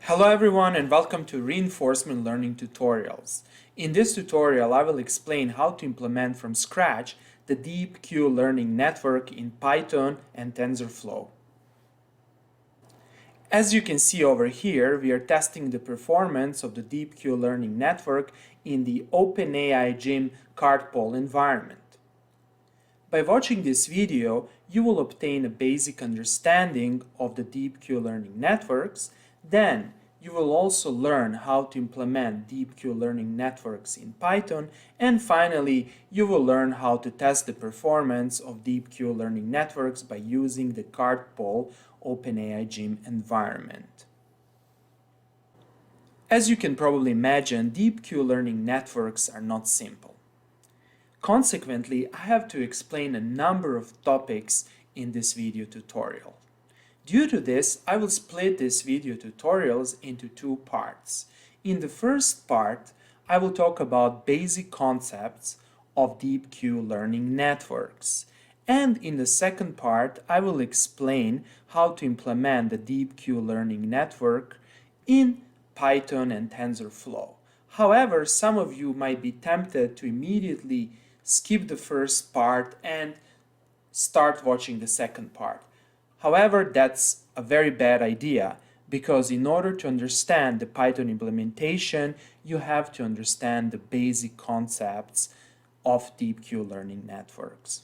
Hello everyone and welcome to Reinforcement Learning Tutorials. In this tutorial I will explain how to implement from scratch the Deep Q Learning Network in Python and TensorFlow. As you can see over here, we are testing the performance of the Deep Q Learning Network in the OpenAI Gym Cart-Pole environment. By watching this video, you will obtain a basic understanding of the Deep Q Learning networks. Then, you will also learn how to implement Deep Q Learning networks in Python. And finally, you will learn how to test the performance of Deep Q Learning networks by using the Cart-Pole OpenAI Gym environment. As you can probably imagine, Deep Q Learning networks are not simple. Consequently, I have to explain a number of topics in this video tutorial. Due to this, I will split this video tutorials into two parts. In the first part, I will talk about basic concepts of Deep Q Learning networks. And in the second part, I will explain how to implement the Deep Q Learning network in Python and TensorFlow. However, some of you might be tempted to immediately skip the first part and start watching the second part. However, that's a very bad idea because in order to understand the Python implementation, you have to understand the basic concepts of Deep Q Learning networks.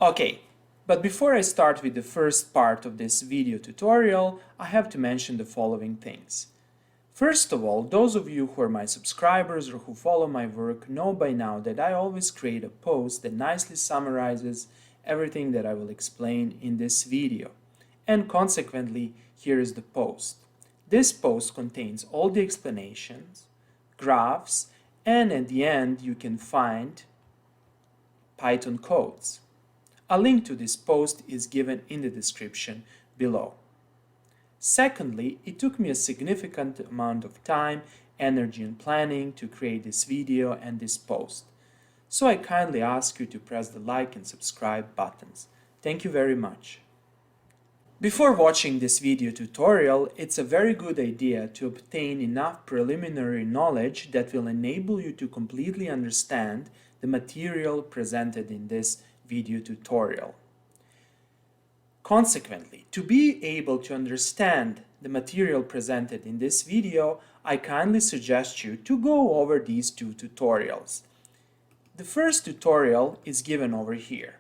Okay, but before I start with the first part of this video tutorial, I have to mention the following things. First of all, those of you who are my subscribers or who follow my work know by now that I always create a post that nicely summarizes everything that I will explain in this video. And consequently, here is the post. This post contains all the explanations, graphs, and at the end you can find Python codes. A link to this post is given in the description below. Secondly, it took me a significant amount of time, energy and planning to create this video and this post. So I kindly ask you to press the like and subscribe buttons. Thank you very much. Before watching this video tutorial, it's a very good idea to obtain enough preliminary knowledge that will enable you to completely understand the material presented in this video tutorial. Consequently, to be able to understand the material presented in this video, I kindly suggest you to go over these two tutorials. The first tutorial is given over here.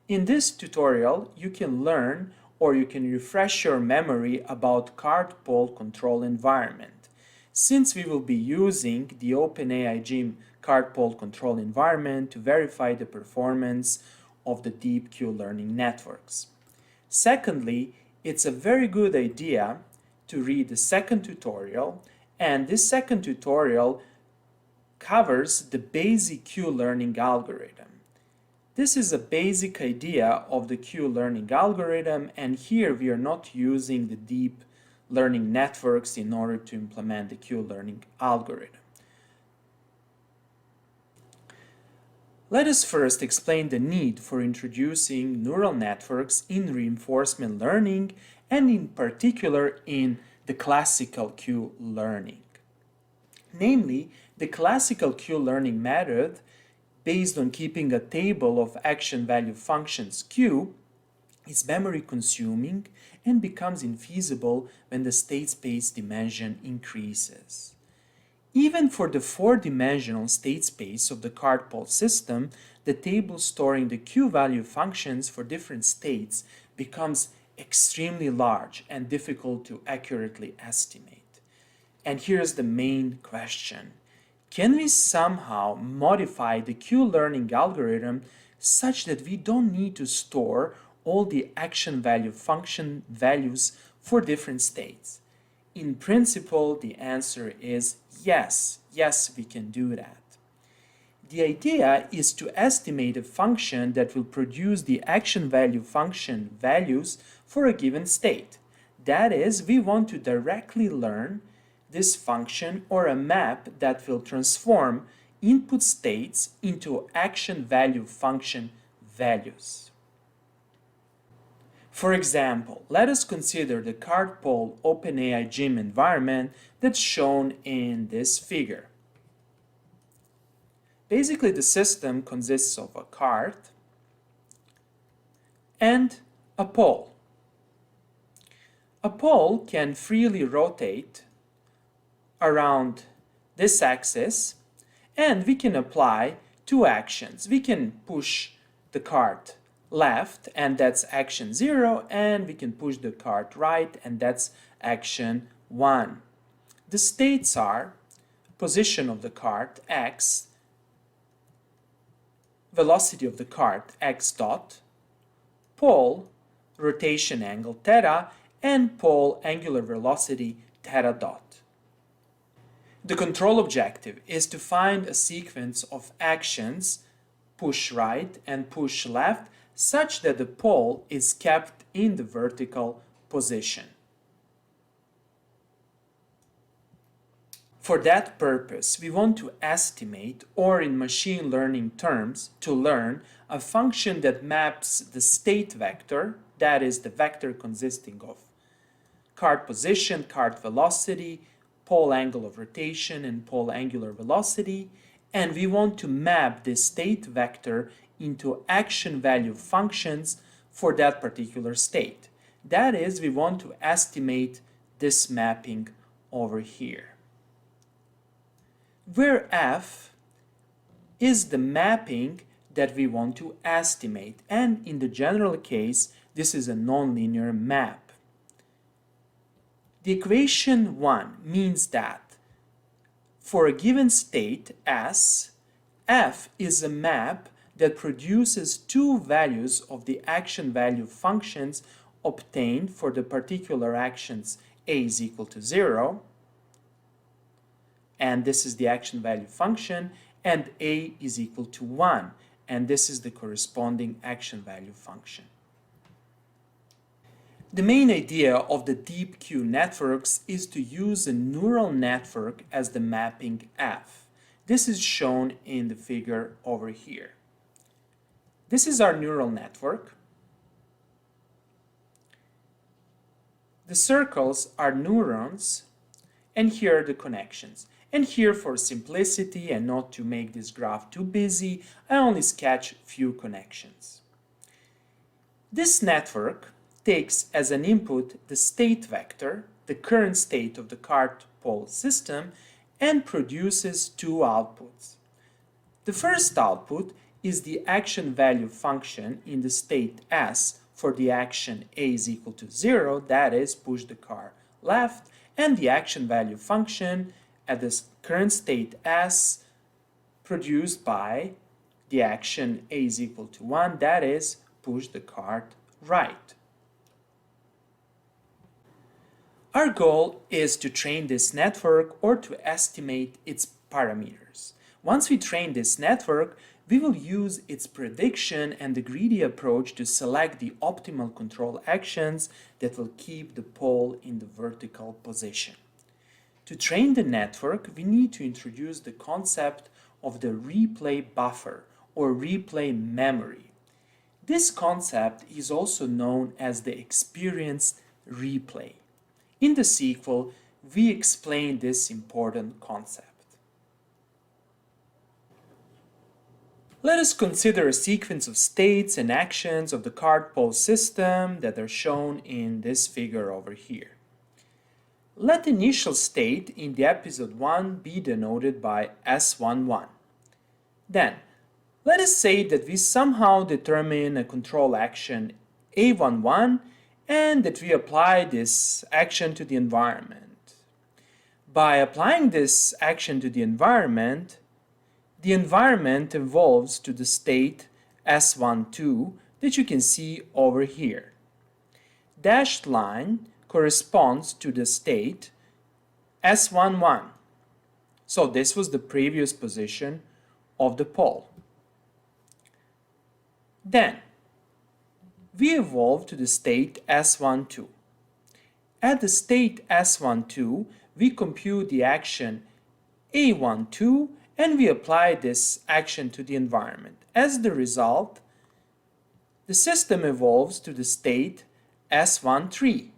In this tutorial, you can learn or you can refresh your memory about Cart-Pole control environment. Since we will be using the OpenAI Gym Cart-Pole control environment to verify the performance of the Deep Q Learning networks. Secondly, it's a very good idea to read the second tutorial, and this second tutorial covers the basic Q learning algorithm. This is a basic idea of the Q learning algorithm, and here we are not using the deep learning networks in order to implement the Q learning algorithm. Let us first explain the need for introducing neural networks in reinforcement learning and in particular in the classical Q learning. Namely, the classical Q learning method, based on keeping a table of action value functions Q, is memory consuming and becomes infeasible when the state space dimension increases. Even for the four-dimensional state space of the Cart-Pole system, the table storing the Q-value functions for different states becomes extremely large and difficult to accurately estimate. And here's the main question. Can we somehow modify the Q-learning algorithm such that we don't need to store all the action value function values for different states? In principle, the answer is yes. Yes, we can do that. The idea is to estimate a function that will produce the action value function values for a given state. That is, we want to directly learn this function or a map that will transform input states into action value function values. For example, let us consider the Cart-Pole OpenAI Gym environment that's shown in this figure. Basically, the system consists of a cart and a pole. A pole can freely rotate around this axis, and we can apply two actions. We can push the cart left, and that's action 0, and we can push the cart right, and that's action 1. The states are position of the cart, x, velocity of the cart, x dot, pole, rotation angle theta, and pole angular velocity theta dot. The control objective is to find a sequence of actions, push right and push left, such that the pole is kept in the vertical position. For that purpose, we want to estimate, or in machine learning terms, to learn a function that maps the state vector, that is the vector consisting of cart position, cart velocity, pole angle of rotation, and pole angular velocity, and we want to map this state vector into action value functions for that particular state. That is, we want to estimate this mapping over here, where f is the mapping that we want to estimate, and in the general case, this is a nonlinear map. The equation 1 means that for a given state S, f is a map that produces two values of the action value functions obtained for the particular actions a is equal to 0, and this is the action value function, and a is equal to 1, and this is the corresponding action value function. The main idea of the deep Q networks is to use a neural network as the mapping f. This is shown in the figure over here. This is our neural network. The circles are neurons, and here are the connections. And here, for simplicity and not to make this graph too busy, I only sketch few connections. This network takes as an input the state vector, the current state of the cart-pole system, and produces two outputs. The first output is the action value function in the state S for the action a is equal to 0, that is, push the car left, and the action value function at the current state S produced by the action a is equal to 1, that is, push the cart right. Our goal is to train this network or to estimate its parameters. Once we train this network, we will use its prediction and the greedy approach to select the optimal control actions that will keep the pole in the vertical position. To train the network, we need to introduce the concept of the replay buffer or replay memory. This concept is also known as the experience replay. In the sequel, we explain this important concept. Let us consider a sequence of states and actions of the cart-pole system that are shown in this figure over here. Let the initial state in the episode 1 be denoted by S11. Then, let us say that we somehow determine a control action A11 and that we apply this action to the environment. By applying this action to the environment evolves to the state S12 that you can see over here. Dashed line corresponds to the state S11. So this was the previous position of the pole. Then we evolve to the state S12. At the state S12, we compute the action A12 and we apply this action to the environment. As the result, the system evolves to the state S13.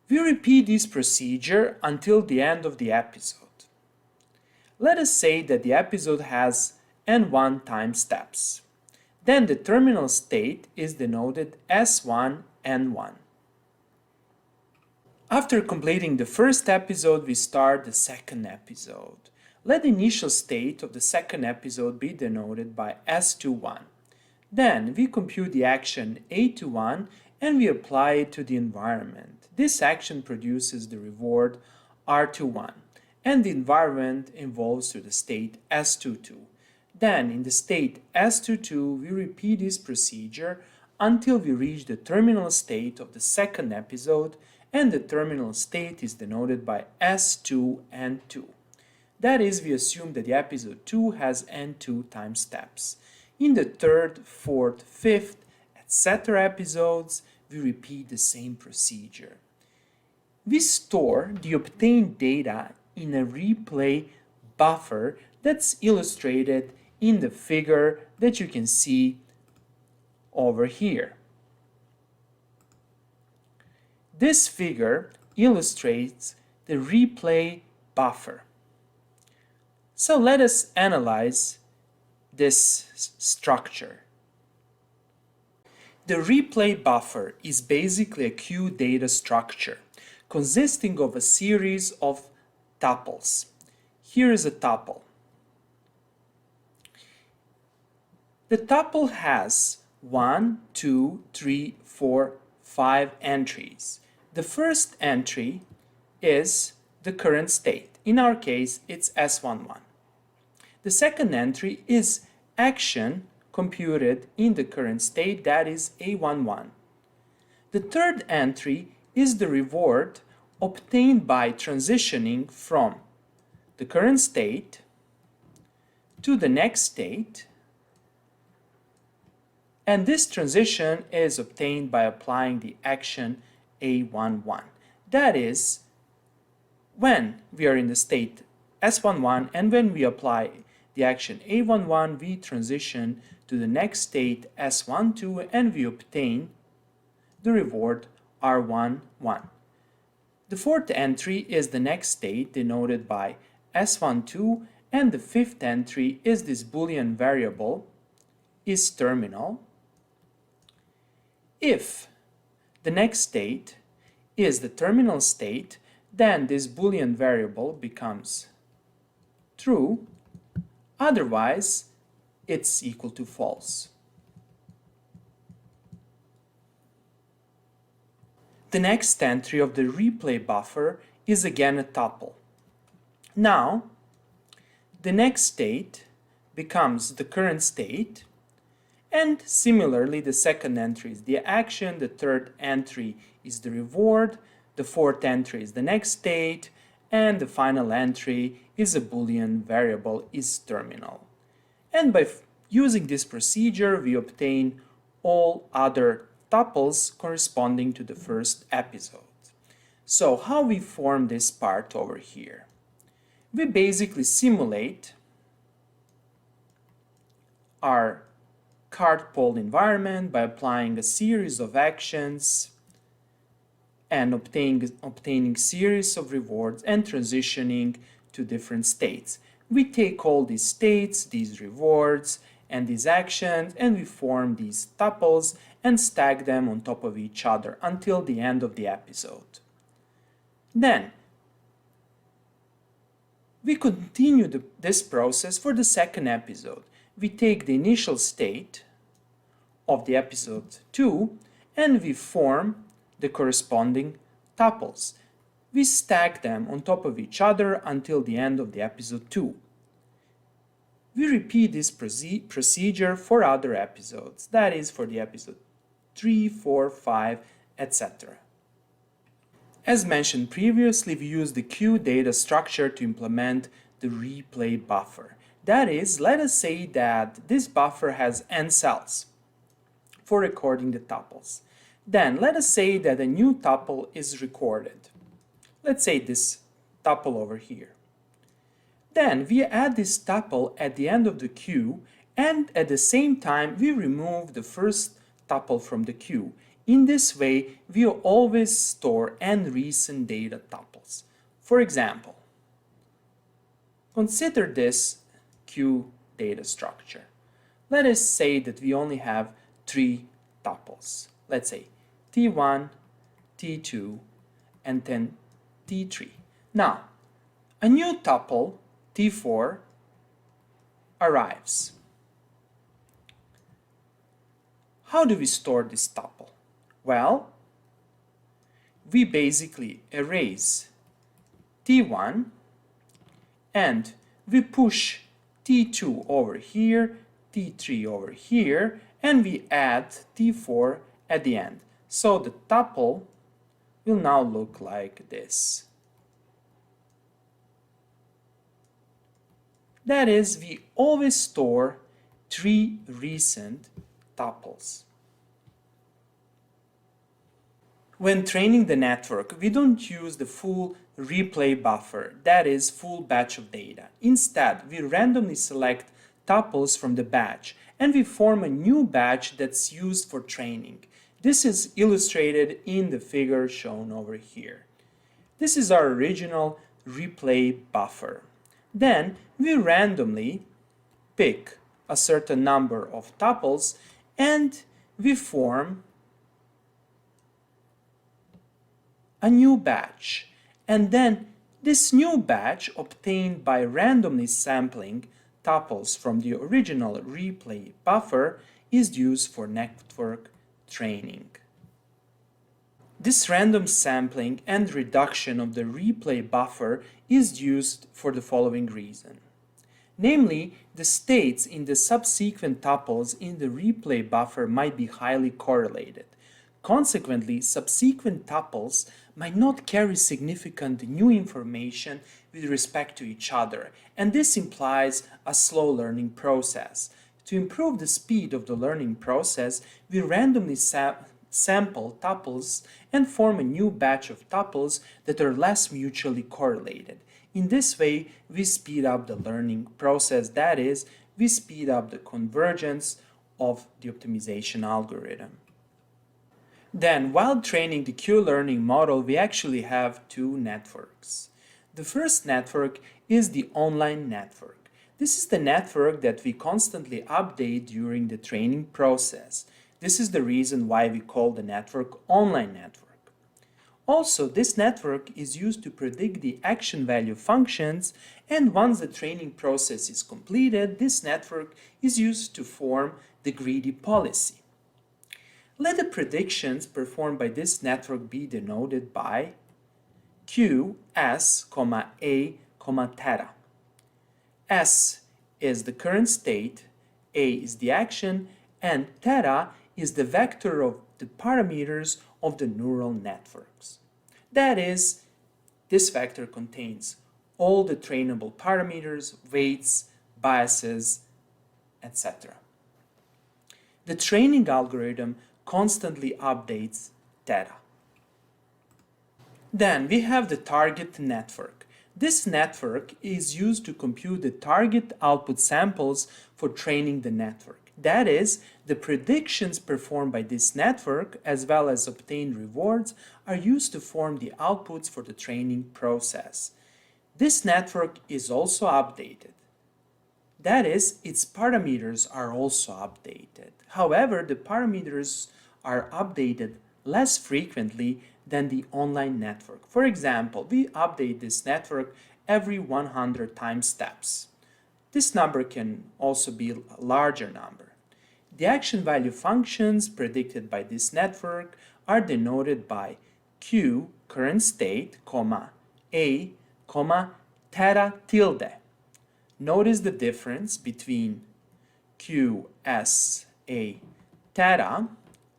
We repeat this procedure until the end of the episode. Let us say that the episode has n1 time steps. Then the terminal state is denoted S1 n1. After completing the first episode, we start the second episode. Let the initial state of the second episode be denoted by S21. Then we compute the action A21 and we apply it to the environment. This action produces the reward R21 and the environment evolves to the state S22. Then in the state S22 we repeat this procedure until we reach the terminal state of the second episode, and the terminal state is denoted by S2 and 2. That is, we assume that the episode 2 has n2 time steps. In the third, fourth, fifth, etc. episodes, we repeat the same procedure. We store the obtained data in a replay buffer that's illustrated in the figure that you can see over here. This figure illustrates the replay buffer. So let us analyze this structure. The replay buffer is basically a queue data structure consisting of a series of tuples. Here is a tuple. The tuple has 1, 2, 3, 4, 5 entries. The first entry is the current state. In our case, it's S11. The second entry is action computed in the current state, that is A11. The third entry is the reward obtained by transitioning from the current state to the next state, and this transition is obtained by applying the action A11. That is, when we are in the state S11 and when we apply the action A11, we transition to the next state S12 and we obtain the reward R11. The fourth entry is the next state denoted by S12, and the fifth entry is this Boolean variable is terminal. If the next state is the terminal state, then this Boolean variable becomes true, otherwise it's equal to false. The next entry of the replay buffer is again a tuple. Now, the next state becomes the current state, and similarly the second entry is the action, the third entry is the reward, the fourth entry is the next state, and the final entry is a Boolean variable is terminal. And by using this procedure, we obtain all other tuples corresponding to the first episode. So how we form this part over here? We basically simulate our cart-pole environment by applying a series of actions and obtaining series of rewards and transitioning to different states. We take all these states, these rewards, and these actions, and we form these tuples and stack them on top of each other until the end of the episode. Then, we continue this process for the second episode. We take the initial state of the episode 2 and we form the corresponding tuples. We stack them on top of each other until the end of the episode 2. We repeat this procedure for other episodes, that is for the episode 3, 4, 5, etc. As mentioned previously, we use the queue data structure to implement the replay buffer. That is, let us say that this buffer has n cells for recording the tuples. Then let us say that a new tuple is recorded. Let's say this tuple over here. Then we add this tuple at the end of the queue, and at the same time we remove the first tuple from the queue. In this way, we always store n recent data tuples. For example, consider this queue data structure. Let us say that we only have 3 tuples. Let's say T1, T2, and then T3. Now, a new tuple, T4, arrives. How do we store this tuple? Well, we basically erase T1 and we push T2 over here, T3 over here, and we add T4 at the end. So the tuple will now look like this. That is, we always store 3 recent tuples. When training the network, we don't use the full replay buffer, that is, full batch of data. Instead, we randomly select tuples from the batch and we form a new batch that's used for training. This is illustrated in the figure shown over here. This is our original replay buffer. Then we randomly pick a certain number of tuples and we form a new batch. And then this new batch, obtained by randomly sampling tuples from the original replay buffer, is used for network training. This random sampling and reduction of the replay buffer is used for the following reason. Namely, the states in the subsequent tuples in the replay buffer might be highly correlated. Consequently, subsequent tuples might not carry significant new information with respect to each other, and this implies a slow learning process. To improve the speed of the learning process, we randomly sample tuples and form a new batch of tuples that are less mutually correlated. In this way, we speed up the learning process, that is, we speed up the convergence of the optimization algorithm. Then, while training the Q-learning model, we actually have 2 networks. The first network is the online network. This is the network that we constantly update during the training process. This is the reason why we call the network online network. Also, this network is used to predict the action value functions, and once the training process is completed, this network is used to form the greedy policy. Let the predictions performed by this network be denoted by Q, S, A, theta. S is the current state, A is the action, and theta is the vector of the parameters of the neural networks. That is, this vector contains all the trainable parameters, weights, biases, etc. The training algorithm constantly updates data. Then we have the target network. This network is used to compute the target output samples for training the network. That is, the predictions performed by this network, as well as obtained rewards, are used to form the outputs for the training process. This network is also updated. That is, its parameters are also updated. However, the parameters are updated less frequently than the online network. For example, we update this network every 100 time steps. This number can also be a larger number. The action value functions predicted by this network are denoted by Q, current state, A, theta tilde. Notice the difference between Q, S, A, theta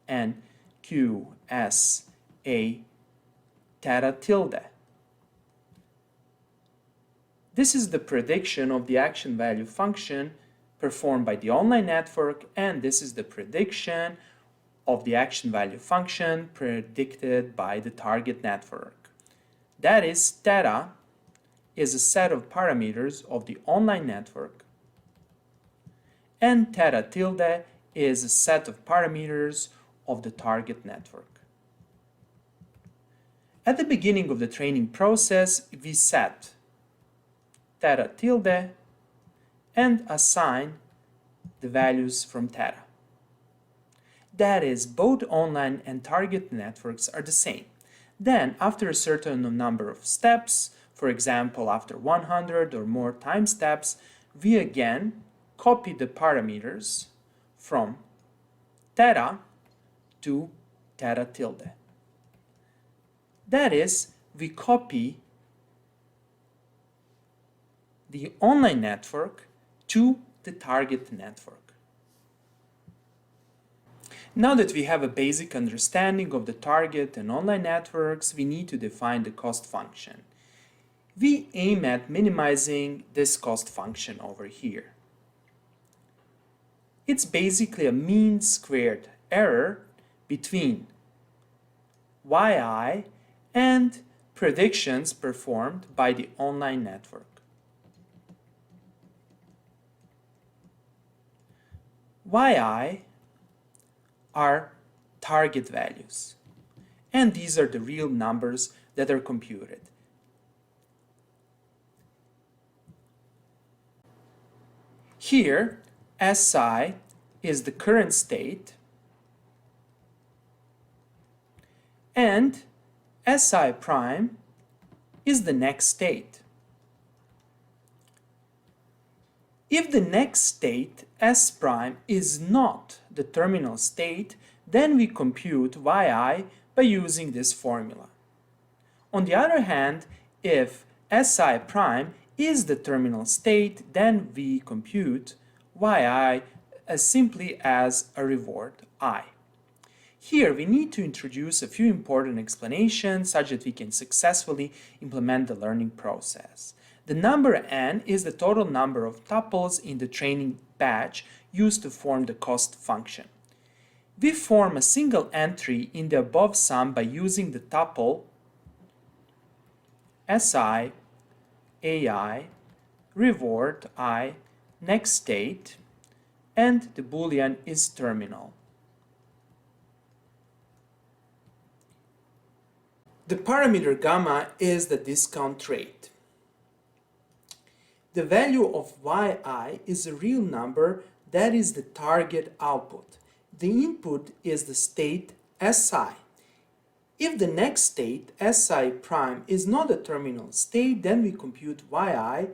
and Q, S, A, theta tilde. This is the prediction of the action value function performed by the online network, and this is the prediction of the action value function predicted by the target network. That is, theta is a set of parameters of the online network, and theta tilde is a set of parameters of the target network. At the beginning of the training process, we set theta tilde and assign the values from theta. That is, both online and target networks are the same. Then, after a certain number of steps, for example, after 100 or more time steps, we again copy the parameters from theta to theta tilde. That is, we copy the online network to the target network. Now that we have a basic understanding of the target and online networks, we need to define the cost function. We aim at minimizing this cost function over here. It's basically a mean squared error between yi and predictions performed by the online network. Yi are target values, and these are the real numbers that are computed. Here, Si is the current state, and Si prime is the next state. If the next state, S prime, is not the terminal state, then we compute yi by using this formula. On the other hand, if Si prime is the terminal state, then we compute yi as simply as a reward I. Here we need to introduce a few important explanations such that we can successfully implement the learning process. The number n is the total number of tuples in the training batch used to form the cost function. We form a single entry in the above sum by using the tuple Si, Ai, reward I, next state, and the boolean is terminal. The parameter gamma is the discount rate. The value of yi is a real number that is the target output. The input is the state Si. If the next state, Si prime, is not a terminal state, then we compute yi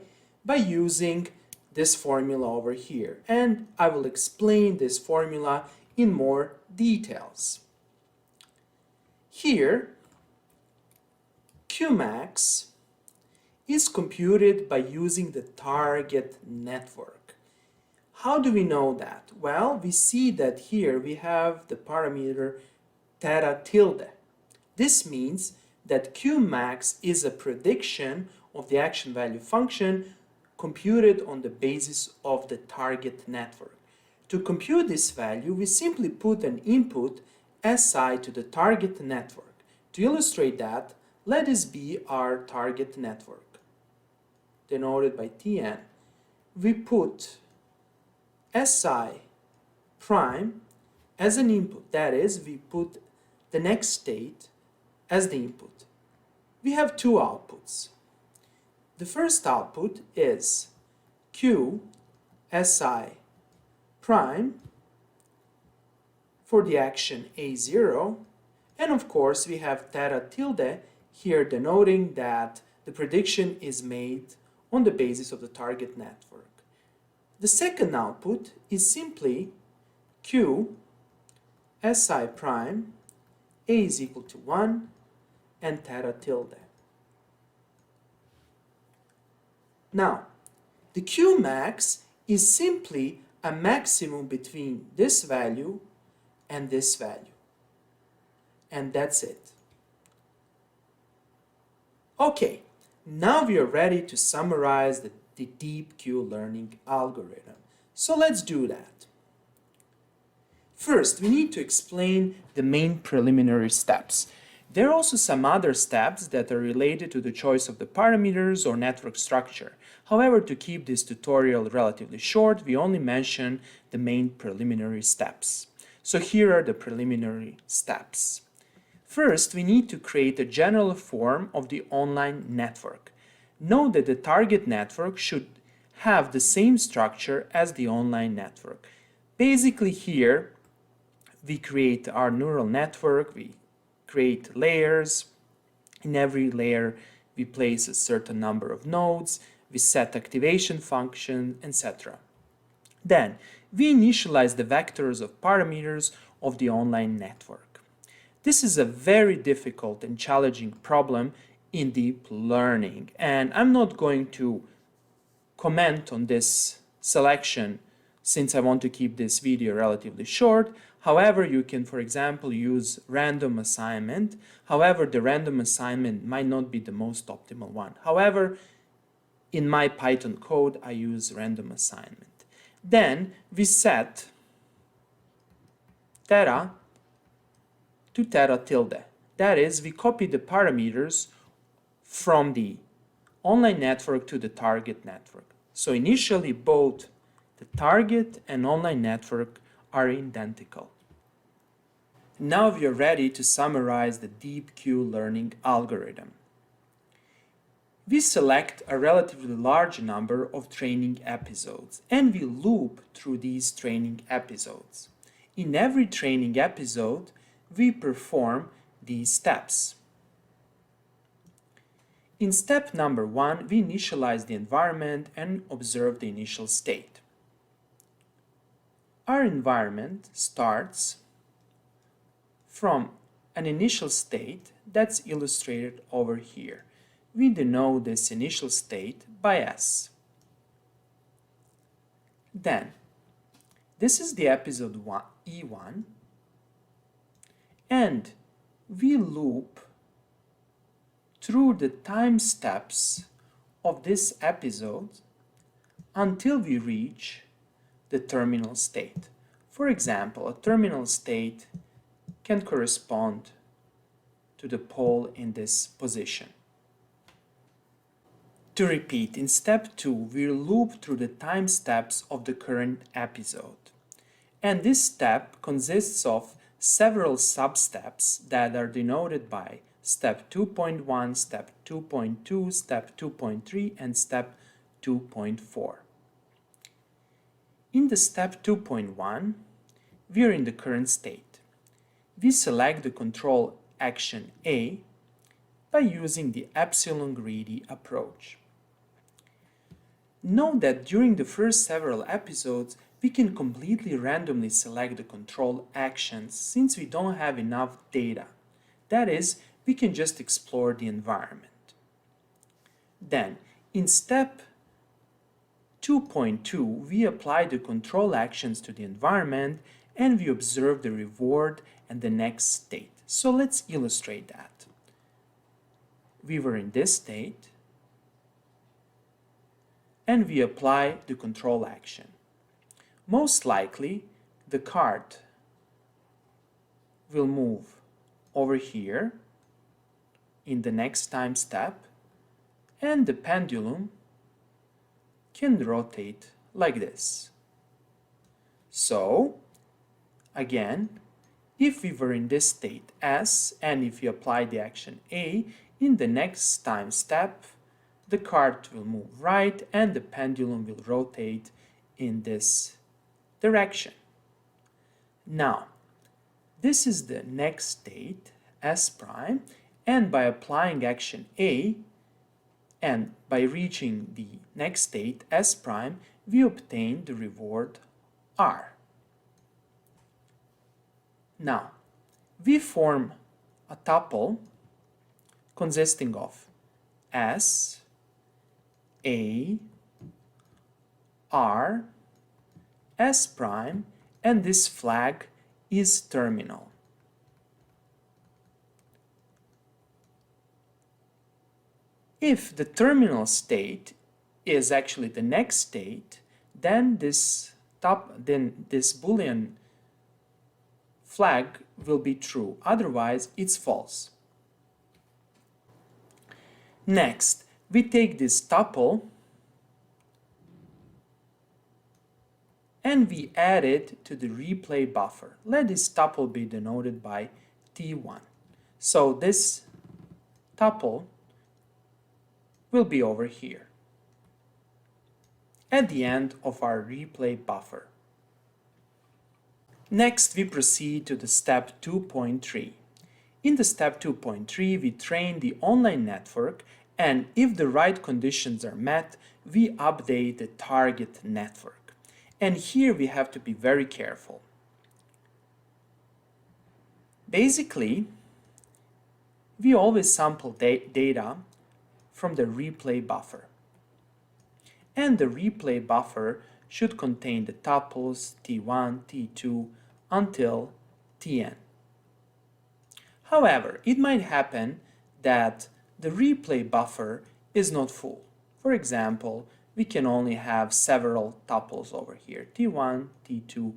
by using this formula over here. And I will explain this formula in more details. Here, Qmax is computed by using the target network. How do we know that? Well, we see that here we have the parameter theta tilde. This means that Qmax is a prediction of the action value function computed on the basis of the target network. To compute this value, we simply put an input Si to the target network. To illustrate that, let this be our target network, denoted by Tn. We put Si prime as an input, that is, we put the next state as the input. We have two outputs. The first output is Q Si prime for the action A0, and of course we have theta tilde here denoting that the prediction is made on the basis of the target network. The second output is simply Q Si prime, A is equal to 1, and theta tilde. Now, the Qmax is simply a maximum between this value and this value. And that's it. Okay, now we are ready to summarize the deep Q learning algorithm. So let's do that. First, we need to explain the main preliminary steps. There are also some other steps that are related to the choice of the parameters or network structure. However, to keep this tutorial relatively short, we only mention the main preliminary steps. So here are the preliminary steps. First, we need to create a general form of the online network. Note that the target network should have the same structure as the online network. Basically here, we create our neural network, we create layers. In every layer, we place a certain number of nodes, we set activation function, etc. Then, we initialize the vectors of parameters of the online network. This is a very difficult and challenging problem in deep learning, and I'm not going to comment on this selection since I want to keep this video relatively short. However, you can, for example, use random assignment. However, the random assignment might not be the most optimal one. However, in my Python code, I use random assignment. Then we set theta to theta tilde. That is, we copy the parameters from the online network to the target network. So initially, both the target and online network are identical. Now we are ready to summarize the deep Q learning algorithm. We select a relatively large number of training episodes and we loop through these training episodes. In every training episode, we perform these steps. In step number 1, we initialize the environment and observe the initial state. Our environment starts from an initial state that's illustrated over here. We denote this initial state by S. Then, this is the episode E1, and we loop through the time steps of this episode until we reach the terminal state. For example, a terminal state can correspond to the pole in this position. To repeat, in step 2, we loop through the time steps of the current episode. And this step consists of several sub-steps that are denoted by step 2.1, step 2.2, step 2.3, and step 2.4. In the step 2.1, we are in the current state. We select the control action A by using the epsilon greedy approach. Note that during the first several episodes, we can completely randomly select the control actions since we don't have enough data. That is, we can just explore the environment. Then, in step 2.2, we apply the control actions to the environment and we observe the reward and the next state. So let's illustrate that. We were in this state and we apply the control action. Most likely, the cart will move over here in the next time step, and the pendulum can rotate like this. So, again, if we were in this state S, and if we apply the action A, in the next time step, the cart will move right and the pendulum will rotate in this direction. Now, this is the next state, S prime, and by applying action A and by reaching the next state, S prime, we obtain the reward R. Now, we form a tuple consisting of S, A, R, S prime, and this flag is terminal. If the terminal state is actually the next state, then this Boolean flag will be true, otherwise it's false. Next, we take this tuple and we add it to the replay buffer. Let this tuple be denoted by T1. So this tuple will be over here at the end of our replay buffer. Next, we proceed to the step 2.3. In the step 2.3, we train the online network, and if the right conditions are met, we update the target network. And here we have to be very careful. Basically, we always sample data from the replay buffer. And the replay buffer should contain the tuples T1, T2 until Tn. However, it might happen that the replay buffer is not full. For example, we can only have several tuples over here, T1, T2,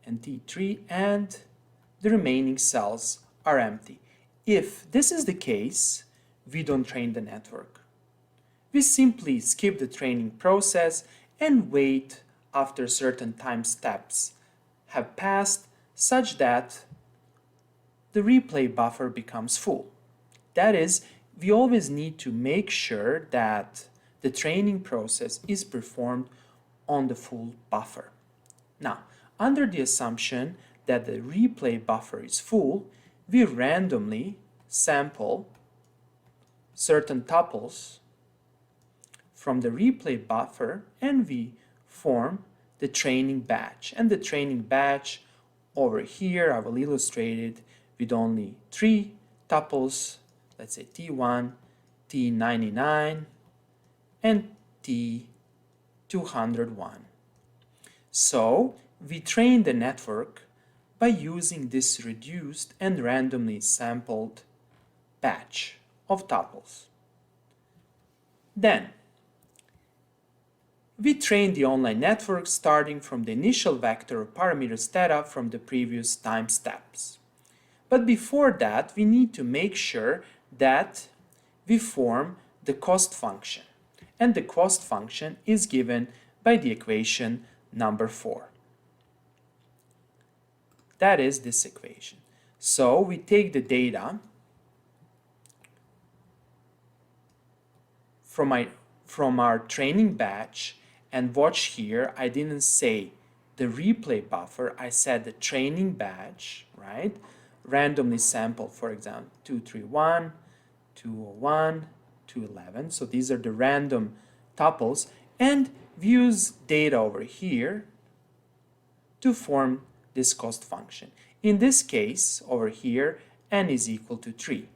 and T3, and the remaining cells are empty. If this is the case, we don't train the network. We simply skip the training process and wait after certain time steps have passed such that the replay buffer becomes full. That is, we always need to make sure that the training process is performed on the full buffer. Now, under the assumption that the replay buffer is full, we randomly sample certain tuples from the replay buffer and we form the training batch. And the training batch over here, I will illustrate it with only 3 tuples, let's say T1, T99, and T201. So we train the network by using this reduced and randomly sampled batch of tuples. Then we train the online network starting from the initial vector of parameters theta from the previous time steps. But before that, we need to make sure that we form the cost function. And the cost function is given by the equation number 4. That is this equation. So we take the data from our training batch, and watch here, I didn't say the replay buffer, I said the training batch, right? Randomly sampled, for example, 231, 201, 211. So these are the random tuples, and we use data over here to form this cost function. In this case, over here, n is equal to 3.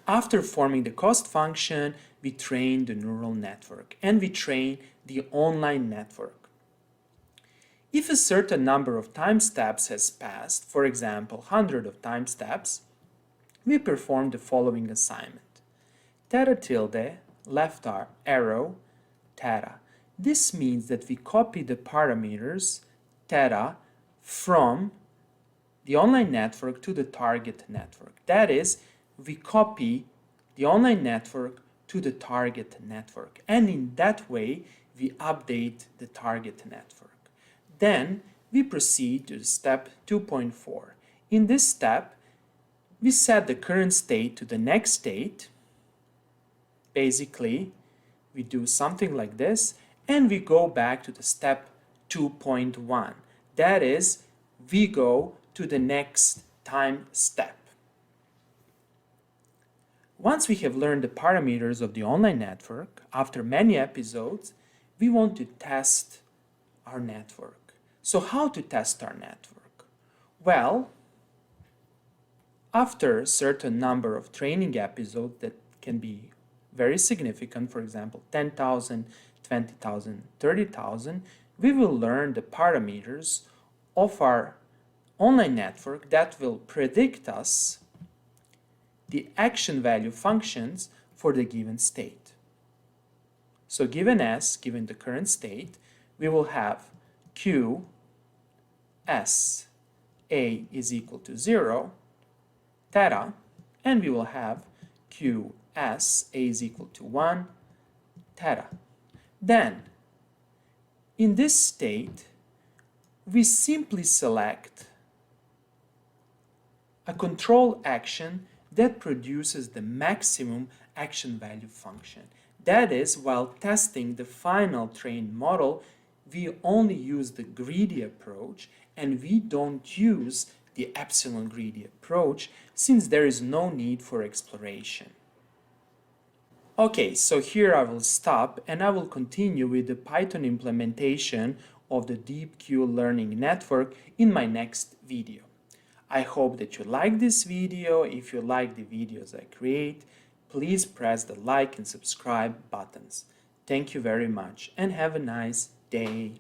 After forming the cost function, we train the neural network and we train the online network. If a certain number of time steps has passed, for example 100 of time steps, we perform the following assignment. Theta tilde, left arrow, theta. This means that we copy the parameters theta from the online network to the target network. That is, we copy the online network to the target network, and in that way we update the target network. Then we proceed to step 2.4. In this step, we set the current state to the next state. Basically, we do something like this, and we go back to the step 2.1. That is, we go to the next time step. Once we have learned the parameters of the online network, after many episodes, we want to test our network. So how to test our network? Well, after a certain number of training episodes that can be very significant, for example, 10,000, 20,000, 30,000, we will learn the parameters of our online network that will predict us the action value functions for the given state. So given S, given the current state, we will have Q S A is equal to 0, theta, and we will have Q S A is equal to 1, theta. Then, in this state, we simply select a control action that produces the maximum action value function. That is, while testing the final trained model, we only use the greedy approach and we don't use the epsilon greedy approach since there is no need for exploration. Okay, so here I will stop and I will continue with the Python implementation of the DeepQ learning network in my next video. I hope that you like this video. If you like the videos I create, please press the like and subscribe buttons. Thank you very much and have a nice day.